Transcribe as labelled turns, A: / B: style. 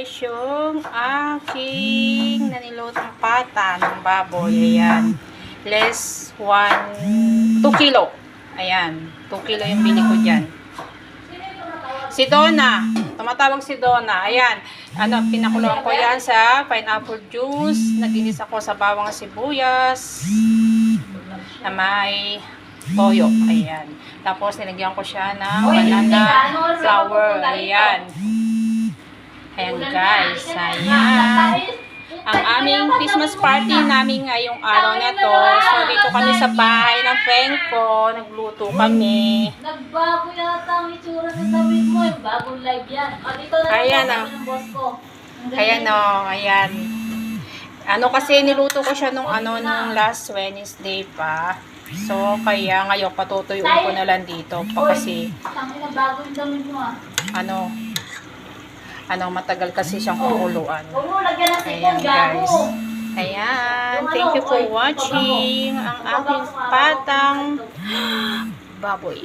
A: guys yung aking nanilutang pata ng baboy. Ayan. Less 2 kilo. Ayan. 2 kilo yung bili ko dyan. Si Donna. Tumatawag si Donna. Ayan. Pinakuluan ko yan sa pineapple juice. Naginis ako sa bawang sibuyas. Na may toyo. Ayan. Tapos, nilagyan ko siya ng banana flour. Ayan. Ayan, guys. Ayan. Ang aming Christmas party namin ngayong araw na to. So, dito kami sa bahay ng friend ko. Nagluto kami.
B: Nagbago yata ang itsura ng damit mo. Bagong live yan. Dito na
A: Ayan,
B: ng boss ko.
A: Ayan, ayan. Kasi niluto ko siya nung last Wednesday pa. So, kaya ngayon patutuyuin ko na lang dito pa kasi
B: Tangina, bago yung damit mo
A: matagal kasi siyang kukuluan.
B: Huwag mo lagyan ng
A: Ayan,
B: sipon, gago.
A: guys. Ayan. Thank you for watching ang aking patang baboy.